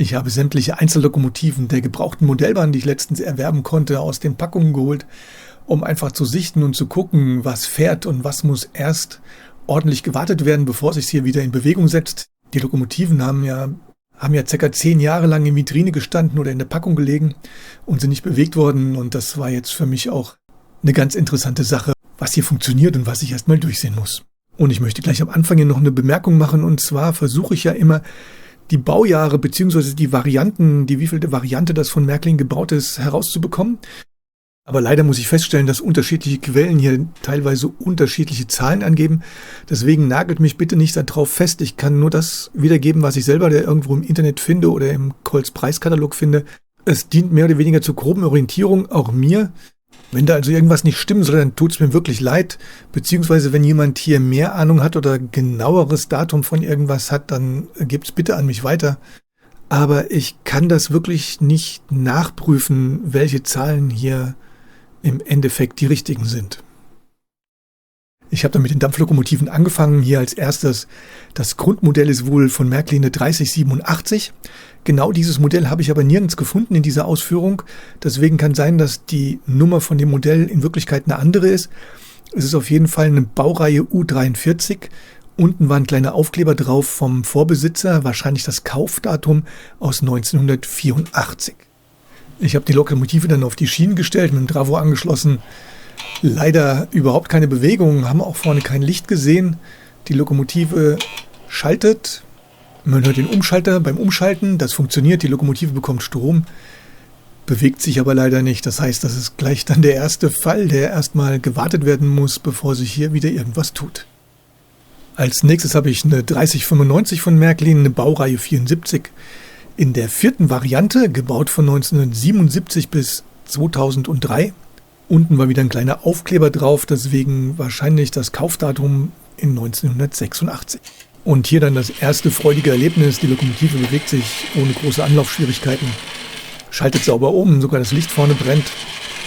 Ich habe sämtliche Einzellokomotiven der gebrauchten Modellbahn, die ich letztens erwerben konnte, aus den Packungen geholt, um einfach zu sichten und zu gucken, was fährt und was muss erst ordentlich gewartet werden, bevor es sich hier wieder in Bewegung setzt. Die Lokomotiven haben ja ca. 10 Jahre lang in Vitrine gestanden oder in der Packung gelegen und sind nicht bewegt worden. Und das war jetzt für mich auch eine ganz interessante Sache, was hier funktioniert und was ich erstmal durchsehen muss. Und ich möchte gleich am Anfang hier noch eine Bemerkung machen. Und zwar versuche ich ja immer, die Baujahre bzw. die Varianten, die wievielte Variante das von Märklin gebaut ist, herauszubekommen. Aber leider muss ich feststellen, dass unterschiedliche Quellen hier teilweise unterschiedliche Zahlen angeben. Deswegen nagelt mich bitte nicht darauf fest. Ich kann nur das wiedergeben, was ich selber irgendwo im Internet finde oder im Colts Preiskatalog finde. Es dient mehr oder weniger zur groben Orientierung, auch mir. Wenn da also irgendwas nicht stimmen soll, dann tut es mir wirklich leid. Beziehungsweise wenn jemand hier mehr Ahnung hat oder genaueres Datum von irgendwas hat, dann gebt's bitte an mich weiter. Aber ich kann das wirklich nicht nachprüfen, welche Zahlen hier im Endeffekt die richtigen sind. Ich habe dann mit den Dampflokomotiven angefangen. Hier als erstes, das Grundmodell ist wohl von Märklin eine 3087. Genau dieses Modell habe ich aber nirgends gefunden in dieser Ausführung. Deswegen kann sein, dass die Nummer von dem Modell in Wirklichkeit eine andere ist. Es ist auf jeden Fall eine Baureihe U43. Unten war ein kleiner Aufkleber drauf vom Vorbesitzer, wahrscheinlich das Kaufdatum aus 1984. Ich habe die Lokomotive dann auf die Schienen gestellt, mit dem Travo angeschlossen. Leider überhaupt keine Bewegung, haben auch vorne kein Licht gesehen. Die Lokomotive schaltet. Man hört den Umschalter beim Umschalten, das funktioniert, die Lokomotive bekommt Strom, bewegt sich aber leider nicht. Das heißt, das ist gleich dann der erste Fall, der erstmal gewartet werden muss, bevor sich hier wieder irgendwas tut. Als nächstes habe ich eine 3095 von Märklin, eine Baureihe 74. In der 4. Variante, gebaut von 1977 bis 2003. Unten war wieder ein kleiner Aufkleber drauf, deswegen wahrscheinlich das Kaufdatum in 1986. Und hier dann das erste freudige Erlebnis. Die Lokomotive bewegt sich ohne große Anlaufschwierigkeiten, schaltet sauber um, sogar das Licht vorne brennt.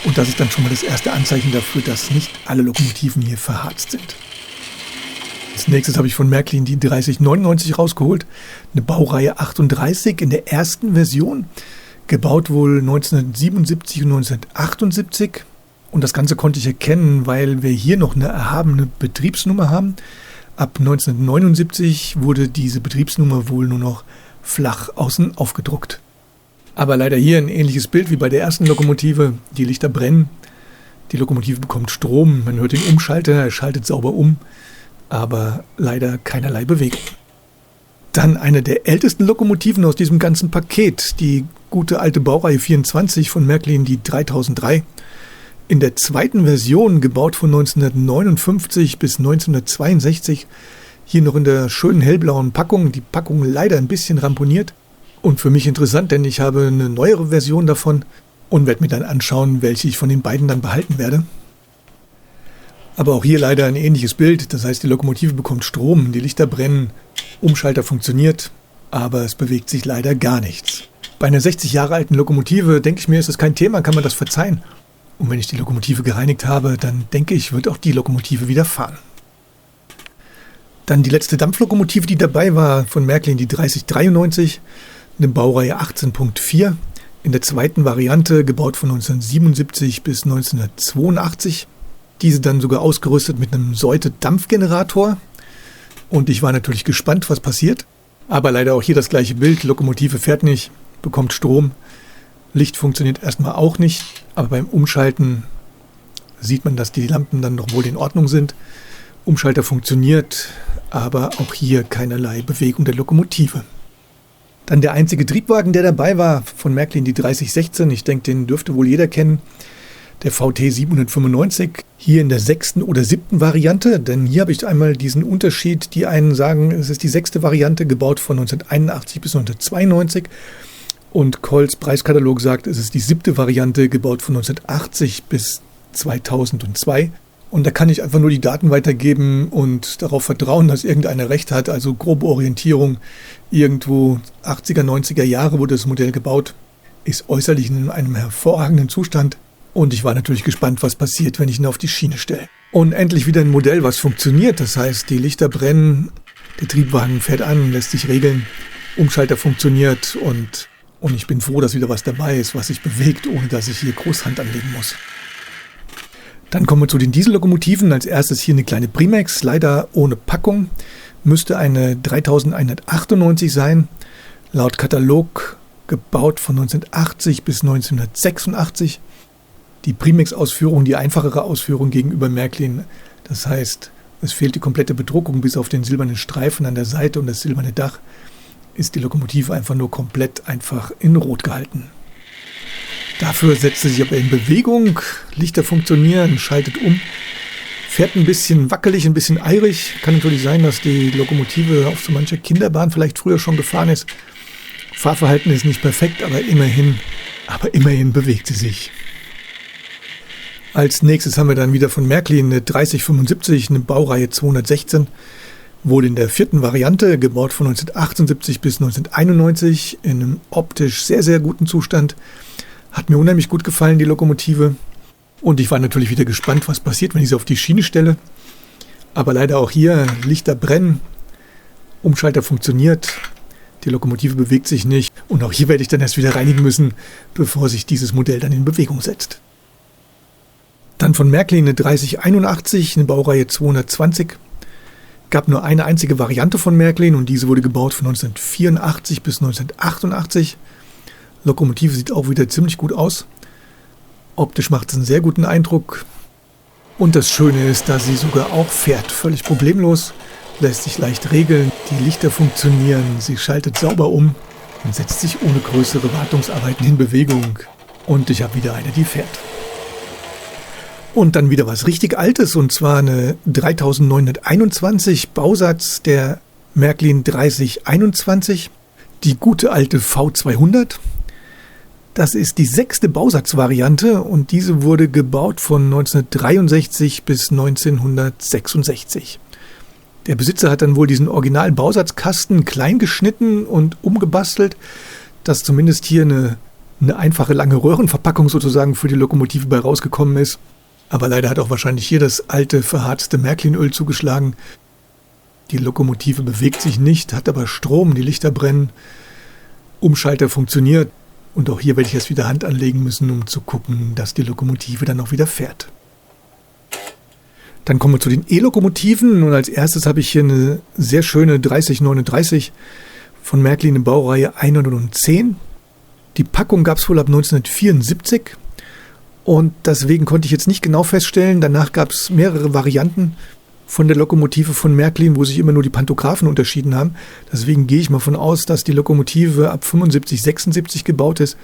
Und das ist dann schon mal das erste Anzeichen dafür, dass nicht alle Lokomotiven hier verharzt sind. Als nächstes habe ich von Märklin die 3099 rausgeholt. Eine Baureihe 38 in der ersten Version. Gebaut wohl 1977 und 1978. Und das Ganze konnte ich erkennen, weil wir hier noch eine erhabene Betriebsnummer haben. Ab 1979 wurde diese Betriebsnummer wohl nur noch flach außen aufgedruckt. Aber leider hier ein ähnliches Bild wie bei der ersten Lokomotive. Die Lichter brennen, die Lokomotive bekommt Strom, man hört den Umschalter, er schaltet sauber um, aber leider keinerlei Bewegung. Dann eine der ältesten Lokomotiven aus diesem ganzen Paket, die gute alte Baureihe 24 von Märklin, die 3003. In der zweiten Version, gebaut von 1959 bis 1962, hier noch in der schönen hellblauen Packung, die Packung leider ein bisschen ramponiert. Und für mich interessant, denn ich habe eine neuere Version davon und werde mir dann anschauen, welche ich von den beiden dann behalten werde. Aber auch hier leider ein ähnliches Bild, das heißt, die Lokomotive bekommt Strom, die Lichter brennen, Umschalter funktioniert, aber es bewegt sich leider gar nichts. Bei einer 60 Jahre alten Lokomotive, denke ich mir, ist das kein Thema, kann man das verzeihen. Und wenn ich die Lokomotive gereinigt habe, dann denke ich, wird auch die Lokomotive wieder fahren. Dann die letzte Dampflokomotive, die dabei war, von Märklin, die 3093, eine Baureihe 18.4, in der zweiten Variante, gebaut von 1977 bis 1982. Diese dann sogar ausgerüstet mit einem Seute-Dampfgenerator. Und ich war natürlich gespannt, was passiert. Aber leider auch hier das gleiche Bild, Lokomotive fährt nicht, bekommt Strom. Licht funktioniert erstmal auch nicht, aber beim Umschalten sieht man, dass die Lampen dann noch wohl in Ordnung sind. Umschalter funktioniert, aber auch hier keinerlei Bewegung der Lokomotive. Dann der einzige Triebwagen, der dabei war, von Märklin, die 3016. Ich denke, den dürfte wohl jeder kennen. Der VT 795, hier in der 6. oder 7. Variante, denn hier habe ich einmal diesen Unterschied. Die einen sagen, es ist die 6. Variante, gebaut von 1981 bis 1992. Und Colts Preiskatalog sagt, es ist die 7. Variante, gebaut von 1980 bis 2002. Und da kann ich einfach nur die Daten weitergeben und darauf vertrauen, dass irgendeiner recht hat. Also grobe Orientierung, irgendwo 80er, 90er Jahre wurde das Modell gebaut, ist äußerlich in einem hervorragenden Zustand. Und ich war natürlich gespannt, was passiert, wenn ich ihn auf die Schiene stelle. Und endlich wieder ein Modell, was funktioniert. Das heißt, die Lichter brennen, der Triebwagen fährt an, lässt sich regeln. Umschalter funktioniert und ich bin froh, dass wieder was dabei ist, was sich bewegt, ohne dass ich hier Großhand anlegen muss. Dann kommen wir zu den Diesellokomotiven. Als erstes hier eine kleine Primex, leider ohne Packung. Müsste eine 3198 sein. Laut Katalog gebaut von 1980 bis 1986. Die Primex-Ausführung, die einfachere Ausführung gegenüber Märklin. Das heißt, es fehlt die komplette Bedruckung bis auf den silbernen Streifen an der Seite und das silberne Dach. Ist die Lokomotive einfach nur komplett einfach in Rot gehalten. Dafür setzt sie sich aber in Bewegung, Lichter funktionieren, schaltet um, fährt ein bisschen wackelig, ein bisschen eirig. Kann natürlich sein, dass die Lokomotive auf so mancher Kinderbahn vielleicht früher schon gefahren ist. Fahrverhalten ist nicht perfekt, aber immerhin bewegt sie sich. Als nächstes haben wir dann wieder von Märklin eine 3075, eine Baureihe 216. Wurde in der 4. Variante, gebaut von 1978 bis 1991, in einem optisch sehr, sehr guten Zustand. Hat mir unheimlich gut gefallen, die Lokomotive. Und ich war natürlich wieder gespannt, was passiert, wenn ich sie auf die Schiene stelle. Aber leider auch hier, Lichter brennen, Umschalter funktioniert, die Lokomotive bewegt sich nicht. Und auch hier werde ich dann erst wieder reinigen müssen, bevor sich dieses Modell dann in Bewegung setzt. Dann von Märklin eine 3081, eine Baureihe 220. Gab nur eine einzige Variante von Märklin und diese wurde gebaut von 1984 bis 1988. Lokomotive sieht auch wieder ziemlich gut aus. Optisch macht es einen sehr guten Eindruck. Und das Schöne ist, dass sie sogar auch fährt. Völlig problemlos, lässt sich leicht regeln, die Lichter funktionieren, sie schaltet sauber um und setzt sich ohne größere Wartungsarbeiten in Bewegung. Und ich habe wieder eine, die fährt. Und dann wieder was richtig Altes, und zwar eine 3921 Bausatz der Märklin 3021, die gute alte V200. Das ist die 6. Bausatzvariante und diese wurde gebaut von 1963 bis 1966. Der Besitzer hat dann wohl diesen originalen Bausatzkasten klein geschnitten und umgebastelt, dass zumindest hier eine einfache lange Röhrenverpackung sozusagen für die Lokomotive bei rausgekommen ist. Aber leider hat auch wahrscheinlich hier das alte, verharzte Märklinöl zugeschlagen. Die Lokomotive bewegt sich nicht, hat aber Strom, die Lichter brennen, Umschalter funktioniert. Und auch hier werde ich jetzt wieder Hand anlegen müssen, um zu gucken, dass die Lokomotive dann auch wieder fährt. Dann kommen wir zu den E-Lokomotiven. Und als erstes habe ich hier eine sehr schöne 3039 von Märklin in Baureihe 110. Die Packung gab es wohl ab 1974. Und deswegen konnte ich jetzt nicht genau feststellen. Danach gab es mehrere Varianten von der Lokomotive von Märklin, wo sich immer nur die Pantographen unterschieden haben. Deswegen gehe ich mal von aus, dass die Lokomotive ab 75, 76 gebaut ist.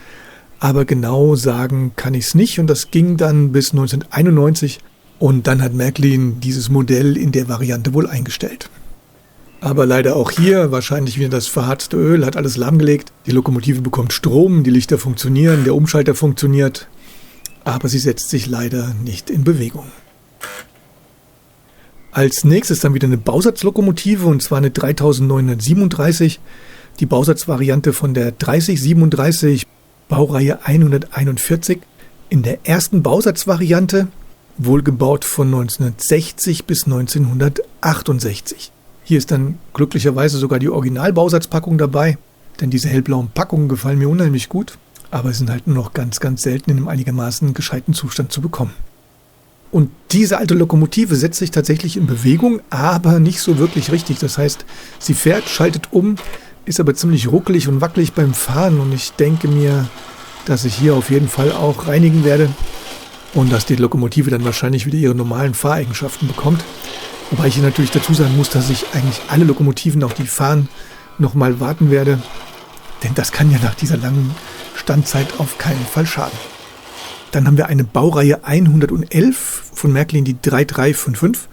Aber genau sagen kann ich es nicht. Und das ging dann bis 1991. Und dann hat Märklin dieses Modell in der Variante wohl eingestellt. Aber leider auch hier wahrscheinlich wieder das verharzte Öl, hat alles lahmgelegt. Die Lokomotive bekommt Strom, die Lichter funktionieren, der Umschalter funktioniert. Aber sie setzt sich leider nicht in Bewegung. Als nächstes dann wieder eine Bausatzlokomotive, und zwar eine 3937, die Bausatzvariante von der 3037, Baureihe 141, in der ersten Bausatzvariante, wohl gebaut von 1960 bis 1968. Hier ist dann glücklicherweise sogar die Originalbausatzpackung dabei, denn diese hellblauen Packungen gefallen mir unheimlich gut. Aber sind halt nur noch ganz, ganz selten in einem einigermaßen gescheiten Zustand zu bekommen. Und diese alte Lokomotive setzt sich tatsächlich in Bewegung, aber nicht so wirklich richtig. Das heißt, sie fährt, schaltet um, ist aber ziemlich ruckelig und wackelig beim Fahren. Und ich denke mir, dass ich hier auf jeden Fall auch reinigen werde und dass die Lokomotive dann wahrscheinlich wieder ihre normalen Fahreigenschaften bekommt. Wobei ich hier natürlich dazu sagen muss, dass ich eigentlich alle Lokomotiven, auf die fahren, nochmal warten werde. Denn das kann ja nach dieser langen Standzeit auf keinen Fall schaden. Dann haben wir eine Baureihe 111 von Märklin, die 3355.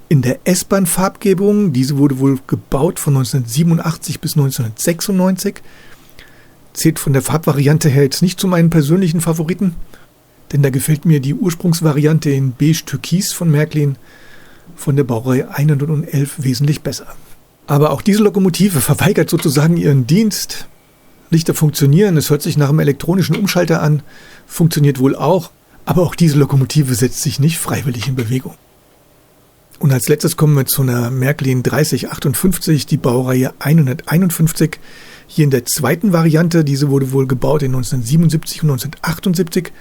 In der S-Bahn-Farbgebung, diese wurde wohl gebaut von 1987 bis 1996. Zählt von der Farbvariante her jetzt nicht zu meinen persönlichen Favoriten, denn da gefällt mir die Ursprungsvariante in beige Türkis von Märklin von der Baureihe 111 wesentlich besser. Aber auch diese Lokomotive verweigert sozusagen ihren Dienst. Lichter funktionieren, es hört sich nach einem elektronischen Umschalter an, funktioniert wohl auch, aber auch diese Lokomotive setzt sich nicht freiwillig in Bewegung. Und als letztes kommen wir zu einer Märklin 3058, die Baureihe 151. Hier in der zweiten Variante, diese wurde wohl gebaut in 1977 und 1978,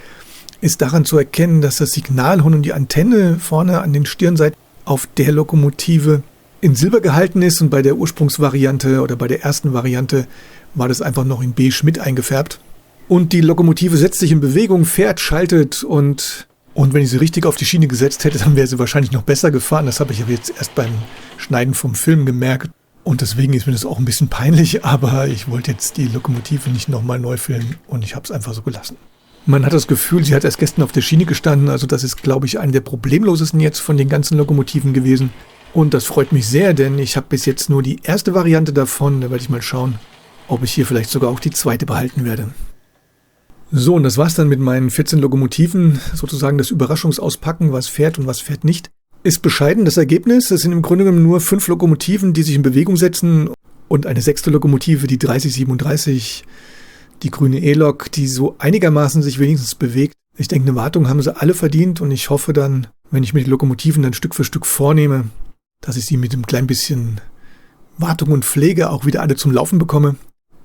ist daran zu erkennen, dass das Signalhorn und die Antenne vorne an den Stirnseiten auf der Lokomotive in Silber gehalten ist und bei der Ursprungsvariante oder bei der ersten Variante war das einfach noch in beige mit eingefärbt. Und die Lokomotive setzt sich in Bewegung, fährt, schaltet und wenn ich sie richtig auf die Schiene gesetzt hätte, dann wäre sie wahrscheinlich noch besser gefahren. Das habe ich aber jetzt erst beim Schneiden vom Film gemerkt. Und deswegen ist mir das auch ein bisschen peinlich, aber ich wollte jetzt die Lokomotive nicht nochmal neu filmen und ich habe es einfach so gelassen. Man hat das Gefühl, sie hat erst gestern auf der Schiene gestanden, also das ist, glaube ich, eine der problemlosesten jetzt von den ganzen Lokomotiven gewesen. Und das freut mich sehr, denn ich habe bis jetzt nur die erste Variante davon, da werde ich mal schauen, ob ich hier vielleicht sogar auch die zweite behalten werde. So, und das war's dann mit meinen 14 Lokomotiven, sozusagen das Überraschungsauspacken, was fährt und was fährt nicht. Ist bescheiden das Ergebnis, es sind im Grunde genommen nur 5 Lokomotiven, die sich in Bewegung setzen und eine 6. Lokomotive, die 3037, die grüne E-Lok, die so einigermaßen sich wenigstens bewegt. Ich denke, eine Wartung haben sie alle verdient und ich hoffe dann, wenn ich mir die Lokomotiven dann Stück für Stück vornehme, dass ich sie mit einem klein bisschen Wartung und Pflege auch wieder alle zum Laufen bekomme.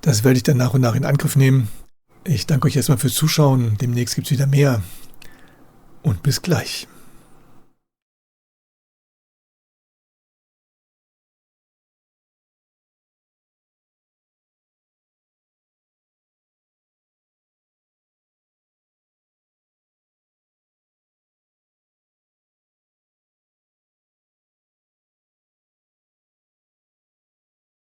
Das werde ich dann nach und nach in Angriff nehmen. Ich danke euch erstmal fürs Zuschauen. Demnächst gibt es wieder mehr. Und bis gleich.